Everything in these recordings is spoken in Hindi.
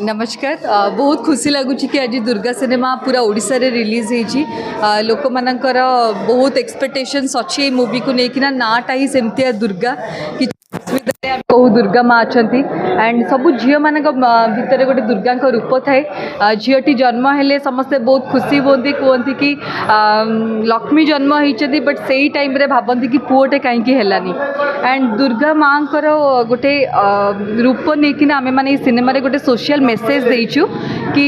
नमस्कार। बहुत खुशी लगुच कि आज दुर्गा सिनेमा पूरा ओडिशा रे रिलीज होती लोक मानकर बहुत एक्सपेक्टेशंस अच्छी मूवी को लेकिन नाटा ही सेमती दुर्गा कि कहू दुर्गा माँ अच्छा एंड सबू झील मान भितर गोटे दुर्गा रूप थाए झीटी जन्म हेले समस्ते बहुत खुशी होती कहते कि लक्ष्मी जन्म होती बट से ही टाइम रे भावती कि पुओटे कहीं हेलानी एंड दुर्गा माँ गोटे रूप नहीं आम मैंने सिनेमा गोटे सोशल मेसेज देचु कि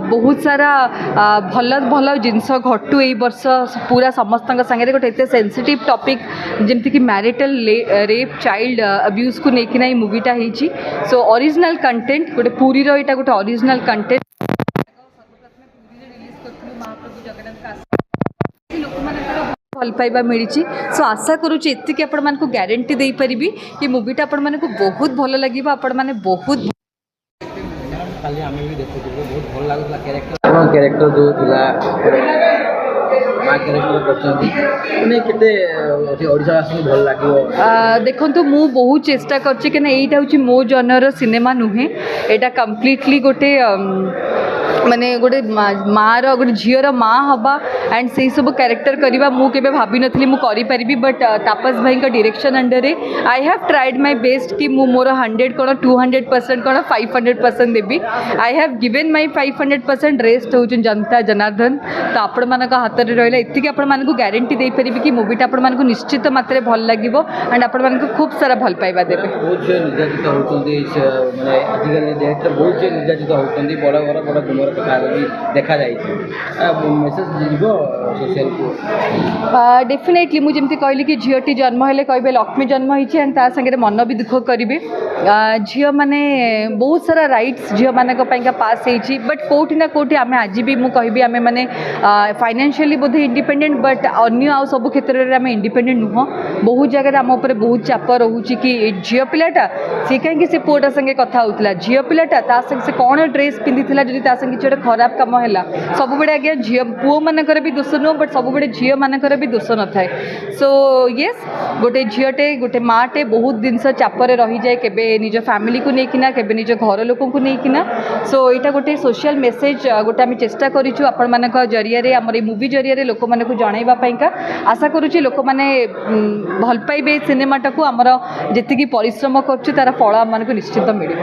बहुत सारा भल भल जिनस घटू ये वर्ष पूरा समस्त सागे गोटे एत सेंसिटिव टॉपिक जमती कि मैरिटल रेप चाइल्ड अब्यूज को लेकिन ये मूवीटा होती सो ओरिजिनल कंटेंट गोटे पुरी रहा गोटे ओरिजिनल कंटेंट भल पाइबा मिली सो आशा करुँच एतिक आपण मानक गारंटी दे पारिबी कि मूवीटा आपण मानक बहुत भल लगे आपण माने बहुत खाली आम भी देखु बहुत भल लगुला कैरेक्टर कैरेक्टर जो थिला माँ कैरेक्टर करने केते ओडिशा आसी भल लागियो देखो मु बहुत चेष्टा करछि कि एटा हूँ मो जनर सिनेमा नुहे एटा कम्प्लीटली गोटे माने गोटे माँ गोटे झीर माँ हवा एंड से सब कैरेक्टर करवा मुझे भाभी नी मुझे बट तापस भाई का direction under I have tried my best कि मोर 100 कौन 200% कौन 500% देवी I have given my 500% rest हूँ जनता जनार्दन तो आपण मान हाथ में रहा एति आपण मानक गारंटी दे पारि कि मूवीटा आपण मानक निश्चित मात्रा भल लगे एंड आपण मानक खूब सारा भल पाइबा देवे बहुत निर्यातित होती माने आजिकल डायरेक्टर बहुत निर्यातित होती बड़ बड़ बड़ गुमर कथा देखा मेसेज जीव सोशल को डेफिनेटली मुझे जमी कहली कि झीटी जन्म हेले कहे लक्ष्मी जन्म होती एंड ता संगे मन भी दुख करेंगे झील मैंने बहुत सारा राइट्स झील मान पास होती बट कौटी ना कौटी आम आज भी मुझे आम मैंने फाइनेंशियली बोधे इंडिपेंडेंट बट अन्य आउ सब क्षेत्र में आम इंडिपेंडेंट नुह बहुत जगह आम उपर बहुत चाप रोचे कि झील पिलाटा सी कहीं से पुआटा संगे कथा होता झील पिलाटा से कौन ड्रेस पिंधि जदि गोटे खराब कम है सब बड़े आज्ञा झी पुओ मानकर भी दोष नुह बट सब बड़े झील मानकर भी दोष न थाए सो येस गोटे झीटे गोटे माटे बहुत जिनस चापर रही जाए केबे निज फैमिली को लेकिना केबे निज घर लोक को लेकिना सो यहाँ गोटे सोशल मेसेज गोटे आम चेष्टा करूँ आपण मान जरिया आम मूवी जरिया लोक मान जनवाईका आशा करुँच लोक मैंने भल पाइबे सिनेमाटा को आमर जी परिश्रम कर तार फल आम निश्चित मिले।